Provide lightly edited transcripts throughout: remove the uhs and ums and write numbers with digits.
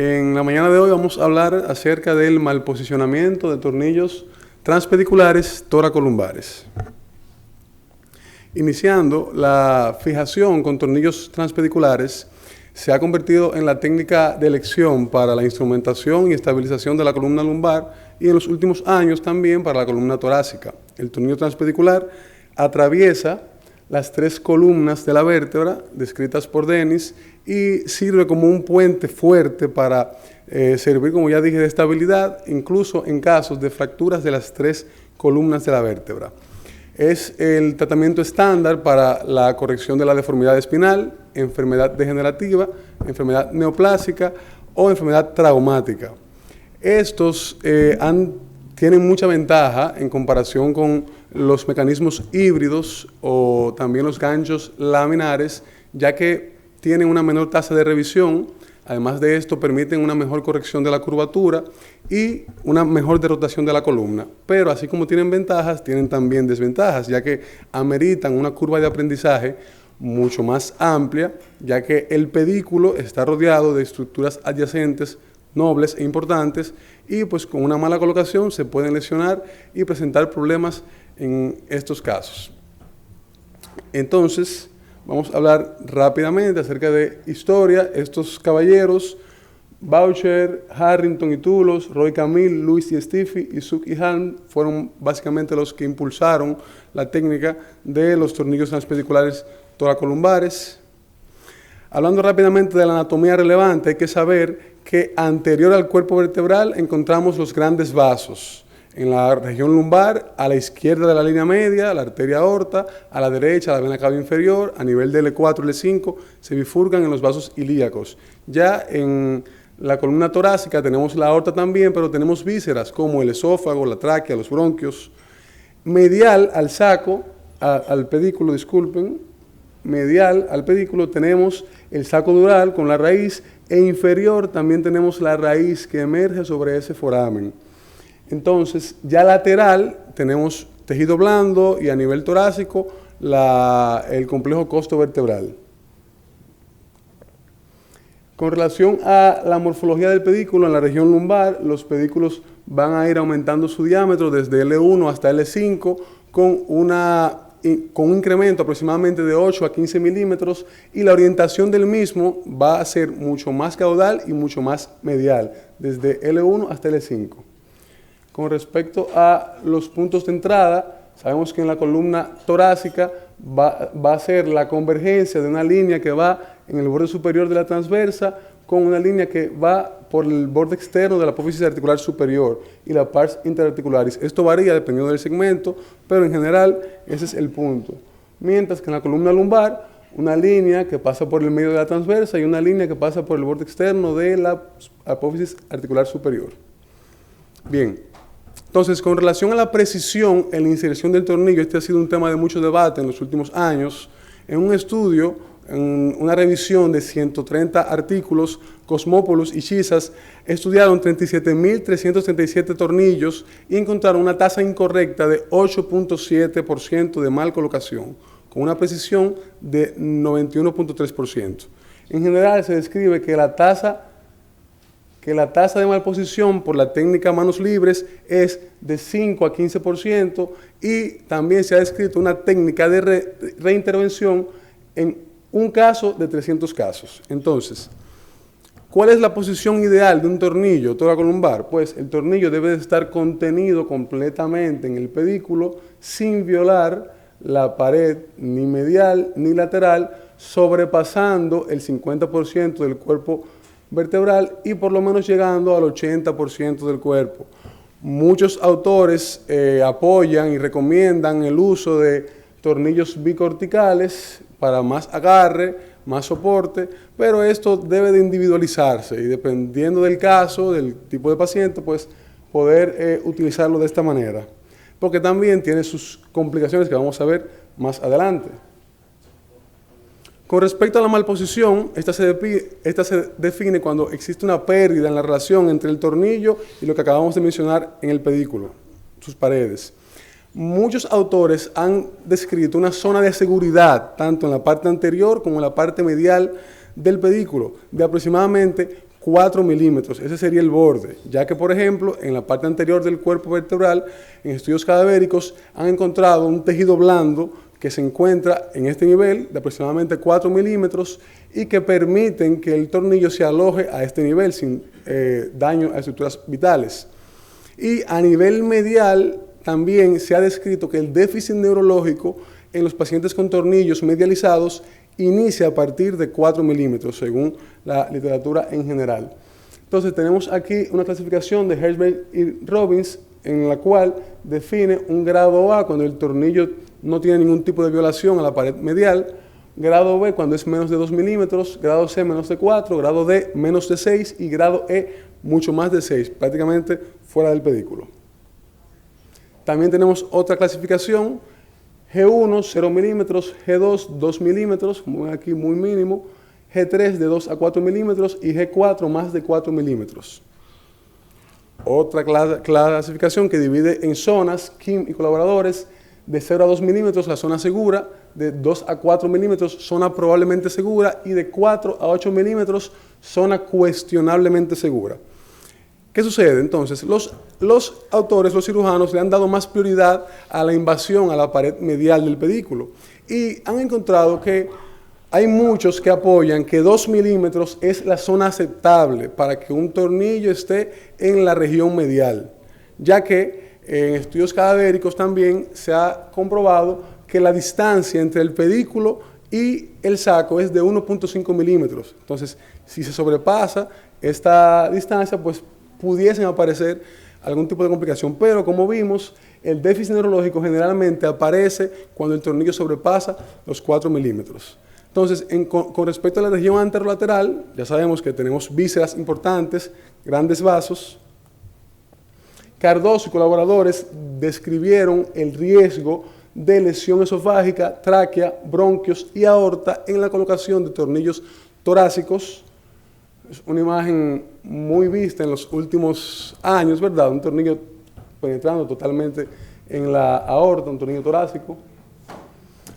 En la mañana de hoy vamos a hablar acerca del malposicionamiento de tornillos transpediculares toracolumbares. Iniciando, la fijación con tornillos transpediculares se ha convertido en la técnica de elección para la instrumentación y estabilización de la columna lumbar y en los últimos años también para la columna torácica. El tornillo transpedicular atraviesa las tres columnas de la vértebra descritas por Dennis y sirve como un puente fuerte para servir, como ya dije, de estabilidad, incluso en casos de fracturas de las tres columnas de la vértebra. Es el tratamiento estándar para la corrección de la deformidad espinal, enfermedad degenerativa, enfermedad neoplásica o enfermedad traumática. Estos tienen mucha ventaja en comparación con los mecanismos híbridos o también los ganchos laminares, ya que tienen una menor tasa de revisión. Además de esto, permiten una mejor corrección de la curvatura y una mejor rotación de la columna. Pero así como tienen ventajas, tienen también desventajas, ya que ameritan una curva de aprendizaje mucho más amplia, ya que el pedículo está rodeado de estructuras adyacentes nobles e importantes y pues con una mala colocación se pueden lesionar y presentar problemas en estos casos. Entonces, vamos a hablar rápidamente acerca de historia. Estos caballeros, Boucher, Harrington y Toulos, Roy Camille, Louis y Stiffy y Suk y Halm, fueron básicamente los que impulsaron la técnica de los tornillos transpediculares toracolumbares. Hablando rápidamente de la anatomía relevante, hay que saber que anterior al cuerpo vertebral encontramos los grandes vasos. En la región lumbar, a la izquierda de la línea media, la arteria aorta, a la derecha, la vena cava inferior, a nivel del L4 y L5, se bifurcan en los vasos ilíacos. Ya en la columna torácica tenemos la aorta también, pero tenemos vísceras como el esófago, la tráquea, los bronquios. Medial al saco, al pedículo, disculpen, medial al pedículo tenemos el saco dural con la raíz e inferior también tenemos la raíz que emerge sobre ese foramen. Entonces, ya lateral tenemos tejido blando y a nivel torácico el complejo costovertebral. Con relación a la morfología del pedículo, en la región lumbar, los pedículos van a ir aumentando su diámetro desde L1 hasta L5 con un incremento aproximadamente de 8 a 15 milímetros y la orientación del mismo va a ser mucho más caudal y mucho más medial, desde L1 hasta L5. Con respecto a los puntos de entrada, sabemos que en la columna torácica va a ser la convergencia de una línea que va en el borde superior de la transversa con una línea que va por el borde externo de la apófisis articular superior y la pars interarticularis. Esto varía dependiendo del segmento, pero en general ese es el punto. Mientras que en la columna lumbar, una línea que pasa por el medio de la transversa y una línea que pasa por el borde externo de la apófisis articular superior. Bien. Entonces, con relación a la precisión en la inserción del tornillo, este ha sido un tema de mucho debate en los últimos años. En un estudio, en una revisión de 130 artículos, Cosmopoulos y Chisas estudiaron 37.337 tornillos y encontraron una tasa incorrecta de 8.7% de mal colocación, con una precisión de 91.3%. En general, se describe que la tasa de malposición por la técnica manos libres es de 5 a 15% y también se ha descrito una técnica de reintervención en un caso de 300 casos. Entonces, ¿cuál es la posición ideal de un tornillo toracolumbar? Pues el tornillo debe de estar contenido completamente en el pedículo sin violar la pared ni medial ni lateral, sobrepasando el 50% del cuerpo vertebral y por lo menos llegando al 80% del cuerpo. Muchos autores apoyan y recomiendan el uso de tornillos bicorticales para más agarre, más soporte, pero esto debe de individualizarse y dependiendo del caso, del tipo de paciente, pues poder utilizarlo de esta manera, porque también tiene sus complicaciones que vamos a ver más adelante. Con respecto a la malposición, esta se define cuando existe una pérdida en la relación entre el tornillo y lo que acabamos de mencionar en el pedículo, sus paredes. Muchos autores han descrito una zona de seguridad, tanto en la parte anterior como en la parte medial del pedículo, de aproximadamente 4 milímetros. Ese sería el borde, ya que, por ejemplo, en la parte anterior del cuerpo vertebral, en estudios cadavéricos, han encontrado un tejido blando que se encuentra en este nivel de aproximadamente 4 milímetros y que permiten que el tornillo se aloje a este nivel sin daño a estructuras vitales. Y a nivel medial también se ha descrito que el déficit neurológico en los pacientes con tornillos medializados inicia a partir de 4 milímetros, según la literatura en general. Entonces tenemos aquí una clasificación de Hershberg y Robbins en la cual define un grado A cuando el tornillo no tiene ningún tipo de violación a la pared medial, grado B cuando es menos de 2 milímetros, grado C menos de 4, grado D menos de 6 y grado E mucho más de 6, prácticamente fuera del pedículo. También tenemos otra clasificación, G1, 0 milímetros, G2, 2 milímetros, como ven aquí muy mínimo, G3 de 2 a 4 milímetros y G4 más de 4 milímetros. Otra clasificación que divide en zonas, Kim y colaboradores, de 0 a 2 milímetros la zona segura, de 2 a 4 milímetros zona probablemente segura y de 4 a 8 milímetros zona cuestionablemente segura. ¿Qué sucede? Entonces, los autores, los cirujanos, le han dado más prioridad a la invasión a la pared medial del pedículo y han encontrado que hay muchos que apoyan que 2 milímetros es la zona aceptable para que un tornillo esté en la región medial, ya que en estudios cadavéricos también se ha comprobado que la distancia entre el pedículo y el saco es de 1.5 milímetros. Entonces, si se sobrepasa esta distancia, pues pudiesen aparecer algún tipo de complicación. Pero, como vimos, el déficit neurológico generalmente aparece cuando el tornillo sobrepasa los 4 milímetros. Entonces, con respecto a la región anterolateral, ya sabemos que tenemos vísceras importantes, grandes vasos. Cardoso y colaboradores describieron el riesgo de lesión esofágica, tráquea, bronquios y aorta en la colocación de tornillos torácicos. Es una imagen muy vista en los últimos años, ¿verdad? Un tornillo penetrando totalmente en la aorta, un tornillo torácico.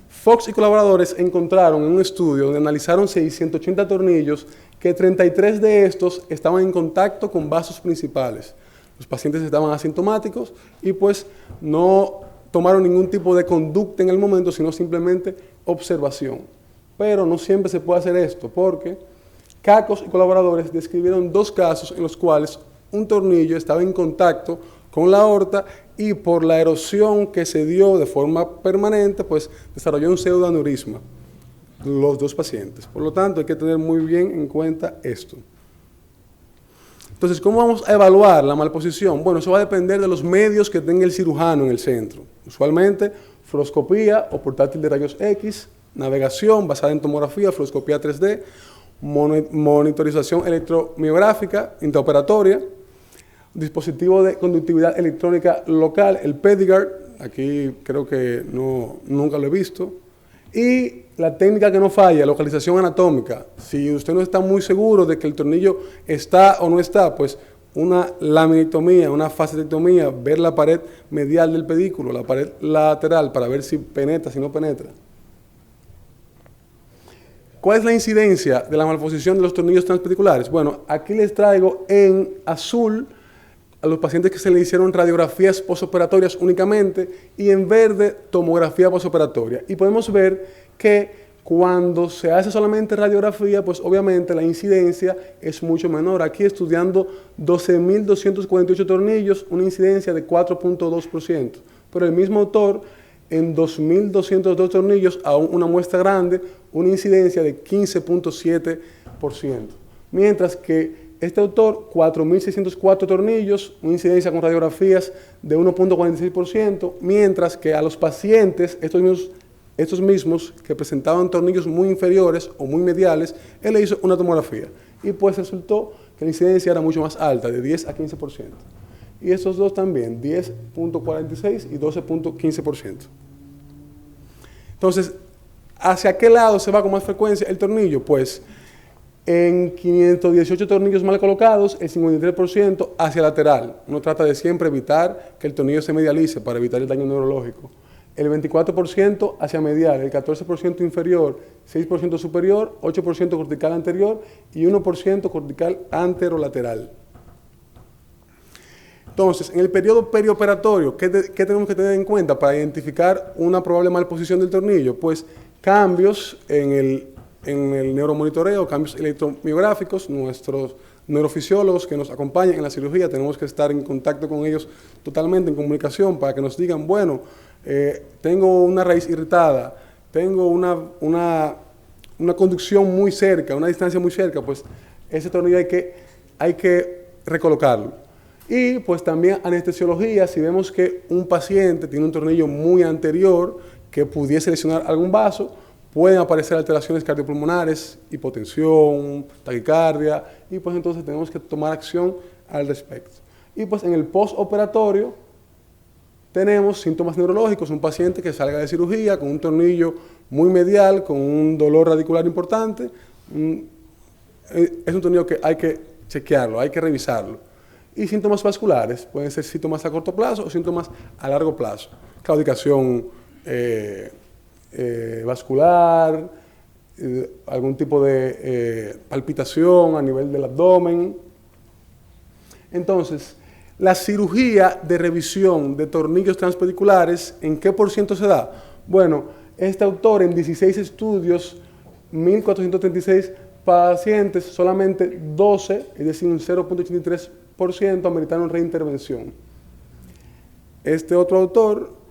Fox y colaboradores encontraron en un estudio donde analizaron 680 tornillos que 33 de estos estaban en contacto con vasos principales. Los pacientes estaban asintomáticos y pues no tomaron ningún tipo de conducta en el momento, sino simplemente observación. Pero no siempre se puede hacer esto, porque Cacos y colaboradores describieron 2 casos en los cuales un tornillo estaba en contacto con la aorta y por la erosión que se dio de forma permanente, pues desarrolló un pseudoaneurisma, los 2 pacientes. Por lo tanto, hay que tener muy bien en cuenta esto. Entonces, ¿cómo vamos a evaluar la malposición? Bueno, eso va a depender de los medios que tenga el cirujano en el centro. Usualmente, fluoroscopía o portátil de rayos X, navegación basada en tomografía, fluoroscopía 3D, monitorización electromiográfica intraoperatoria, dispositivo de conductividad electrónica local, el Pedigard, aquí creo que nunca lo he visto, y la técnica que no falla, localización anatómica. Si usted no está muy seguro de que el tornillo está o no está, pues una laminectomía, una facetectomía, ver la pared medial del pedículo, la pared lateral, para ver si penetra, si no penetra. ¿Cuál es la incidencia de la malposición de los tornillos transpediculares? Bueno, aquí les traigo en azul a los pacientes que se le hicieron radiografías posoperatorias únicamente y en verde tomografía posoperatoria. Y podemos ver que cuando se hace solamente radiografía, pues obviamente la incidencia es mucho menor. Aquí estudiando 12.248 tornillos, una incidencia de 4.2%. Pero el mismo autor, en 2.202 tornillos, aún una muestra grande, una incidencia de 15.7%. Mientras que este autor, 4.604 tornillos, una incidencia con radiografías de 1.46%, mientras que a los pacientes, estos mismos que presentaban tornillos muy inferiores o muy mediales, él le hizo una tomografía. Y pues resultó que la incidencia era mucho más alta, de 10 a 15%. Y estos dos también, 10.46 y 12.15%. Entonces, ¿hacia qué lado se va con más frecuencia el tornillo? Pues en 518 tornillos mal colocados, el 53% hacia lateral. Uno trata de siempre evitar que el tornillo se medialice para evitar el daño neurológico. el 24% hacia medial, el 14% inferior, 6% superior, 8% cortical anterior y 1% cortical anterolateral. Entonces, en el periodo perioperatorio, ¿qué tenemos que tener en cuenta para identificar una probable malposición del tornillo? Pues cambios en el neuromonitoreo, cambios electromiográficos. Nuestros neurofisiólogos que nos acompañan en la cirugía tenemos que estar en contacto con ellos totalmente, en comunicación, para que nos digan, bueno, tengo una raíz irritada, tengo una conducción muy cerca, una distancia muy cerca, pues ese tornillo hay que recolocarlo. Y pues también anestesiología, si vemos que un paciente tiene un tornillo muy anterior que pudiese lesionar algún vaso, pueden aparecer alteraciones cardiopulmonares, hipotensión, taquicardia, y pues entonces tenemos que tomar acción al respecto. Y pues en el postoperatorio tenemos síntomas neurológicos, un paciente que salga de cirugía con un tornillo muy medial, con un dolor radicular importante, es un tornillo que hay que chequearlo, hay que revisarlo. Y síntomas vasculares, pueden ser síntomas a corto plazo o síntomas a largo plazo. Claudicación vascular, algún tipo de palpitación a nivel del abdomen. Entonces, la cirugía de revisión de tornillos transpediculares, ¿en qué por ciento se da? Bueno, este autor en 16 estudios, 1.436 pacientes, solamente 12, es decir, un 0.83%, ameritaron reintervención. Este otro autor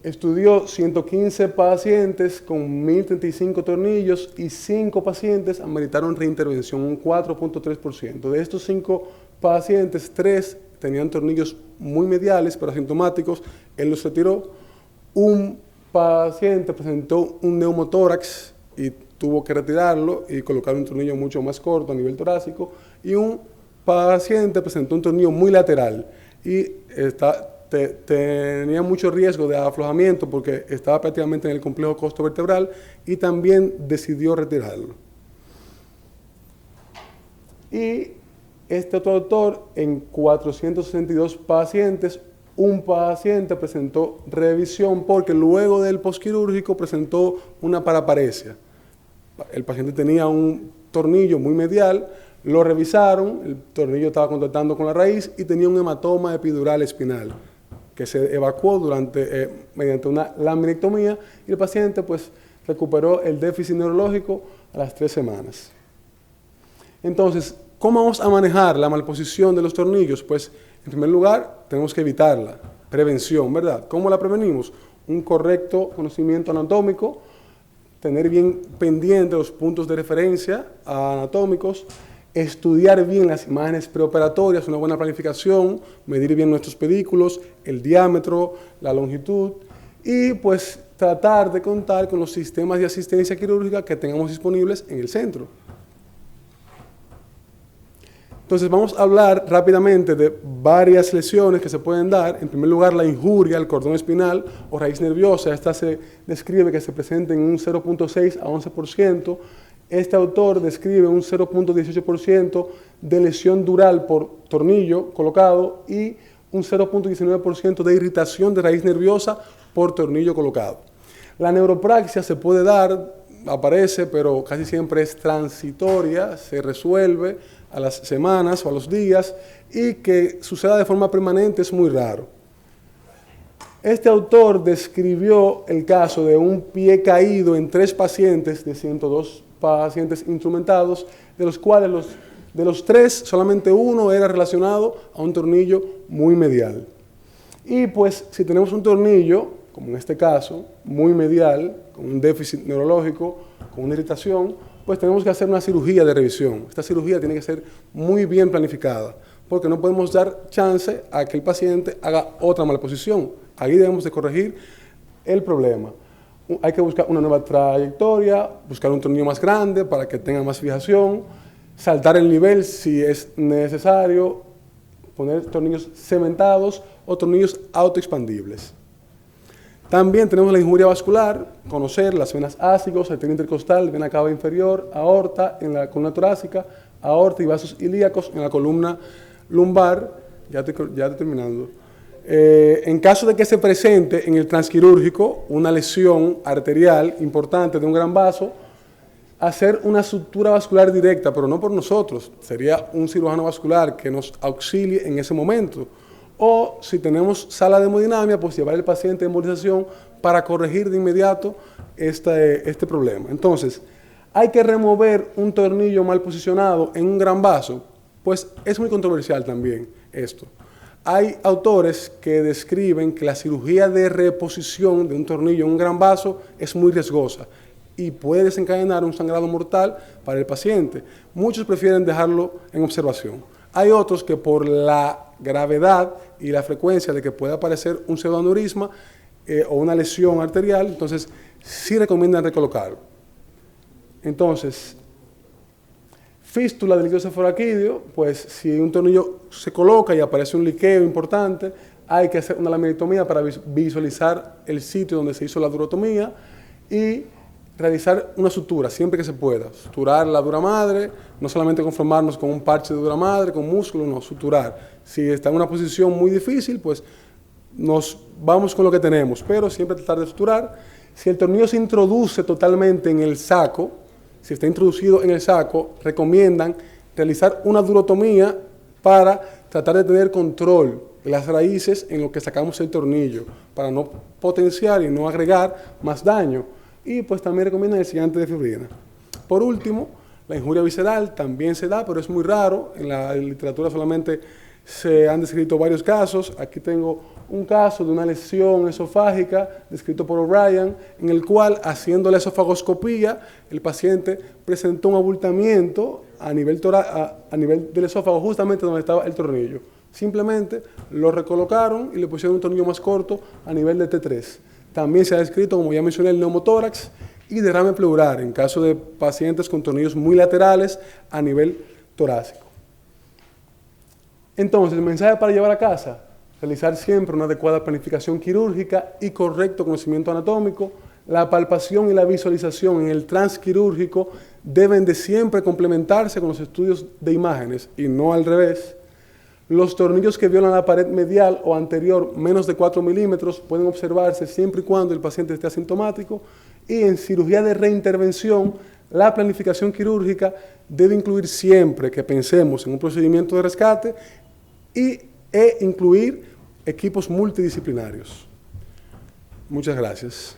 estudió 115 pacientes con 1.035 tornillos y 5 pacientes ameritaron reintervención, un 4.3%. De estos 5 pacientes, 3 tenían tornillos muy mediales, pero asintomáticos. Él los retiró. Un paciente presentó un neumotórax y tuvo que retirarlo y colocar un tornillo mucho más corto a nivel torácico. Y un paciente presentó un tornillo muy lateral y tenía mucho riesgo de aflojamiento porque estaba prácticamente en el complejo costovertebral y también decidió retirarlo. Y este otro autor, en 462 pacientes, un paciente presentó revisión porque luego del posquirúrgico presentó una paraparesia. El paciente tenía un tornillo muy medial, lo revisaron, el tornillo estaba contactando con la raíz y tenía un hematoma epidural espinal que se evacuó mediante una laminectomía y el paciente pues recuperó el déficit neurológico a las 3 semanas. Entonces, ¿cómo vamos a manejar la malposición de los tornillos? Pues, en primer lugar, tenemos que evitarla. Prevención, ¿verdad? ¿Cómo la prevenimos? Un correcto conocimiento anatómico, tener bien pendiente los puntos de referencia anatómicos, estudiar bien las imágenes preoperatorias, una buena planificación, medir bien nuestros pedículos, el diámetro, la longitud y pues tratar de contar con los sistemas de asistencia quirúrgica que tengamos disponibles en el centro. Entonces vamos a hablar rápidamente de varias lesiones que se pueden dar. En primer lugar, la injuria al cordón espinal o raíz nerviosa. Esta se describe que se presenta en un 0.6 a 11%. Este autor describe un 0.18% de lesión dural por tornillo colocado y un 0.19% de irritación de raíz nerviosa por tornillo colocado. La neuropraxia se puede dar, aparece, pero casi siempre es transitoria, se resuelve a las semanas o a los días y que suceda de forma permanente es muy raro. Este autor describió el caso de un pie caído en 3 pacientes de 102 pacientes instrumentados, de los cuales de los 3 solamente uno era relacionado a un tornillo muy medial. Y pues si tenemos un tornillo, como en este caso, muy medial, con un déficit neurológico, con una irritación, pues tenemos que hacer una cirugía de revisión. Esta cirugía tiene que ser muy bien planificada, porque no podemos dar chance a que el paciente haga otra malposición. Ahí debemos de corregir el problema. Hay que buscar una nueva trayectoria, buscar un tornillo más grande para que tenga más fijación, saltar el nivel si es necesario, poner tornillos cementados o tornillos autoexpandibles. También tenemos la injuria vascular, conocer las venas ácigos, arteria intercostal, vena cava inferior, aorta en la columna torácica, aorta y vasos ilíacos en la columna lumbar. ya estoy terminando. En caso de que se presente en el transquirúrgico una lesión arterial importante de un gran vaso, hacer una sutura vascular directa, pero no por nosotros, sería un cirujano vascular que nos auxilie en ese momento. O si tenemos sala de hemodinamia, pues llevar al paciente a embolización para corregir de inmediato este problema. Entonces, hay que remover un tornillo mal posicionado en un gran vaso, pues es muy controversial también esto. Hay autores que describen que la cirugía de reposición de un tornillo en un gran vaso es muy riesgosa y puede desencadenar un sangrado mortal para el paciente. Muchos prefieren dejarlo en observación. Hay otros que por la gravedad y la frecuencia de que pueda aparecer un pseudoaneurisma o una lesión arterial, entonces sí recomiendan recolocarlo. Entonces, fístula del líquido cefaloraquídeo, pues si un tornillo se coloca y aparece un liqueo importante, hay que hacer una laminitomía para visualizar el sitio donde se hizo la durotomía y realizar una sutura siempre que se pueda. Suturar la dura madre, no solamente conformarnos con un parche de dura madre, con músculo, no, suturar. Si está en una posición muy difícil, pues nos vamos con lo que tenemos, pero siempre tratar de suturar. Si el tornillo se introduce totalmente en el saco, si está introducido en el saco, recomiendan realizar una durotomía para tratar de tener control de las raíces en lo que sacamos el tornillo, para no potenciar y no agregar más daño. Y pues también recomiendan el sellante de fibrina. Por último, la injuria visceral también se da, pero es muy raro. En la literatura solamente se han descrito varios casos. Aquí tengo un caso de una lesión esofágica descrito por O'Brien, en el cual, haciendo la esofagoscopía, el paciente presentó un abultamiento a nivel del esófago, justamente donde estaba el tornillo. Simplemente lo recolocaron y le pusieron un tornillo más corto a nivel de T3. También se ha descrito, como ya mencioné, el neumotórax y derrame pleural en caso de pacientes con tornillos muy laterales a nivel torácico. Entonces, el mensaje para llevar a casa: realizar siempre una adecuada planificación quirúrgica y correcto conocimiento anatómico. La palpación y la visualización en el transquirúrgico deben de siempre complementarse con los estudios de imágenes y no al revés. Los tornillos que violan la pared medial o anterior menos de 4 milímetros pueden observarse siempre y cuando el paciente esté asintomático. Y en cirugía de reintervención, la planificación quirúrgica debe incluir siempre que pensemos en un procedimiento de rescate e incluir equipos multidisciplinarios. Muchas gracias.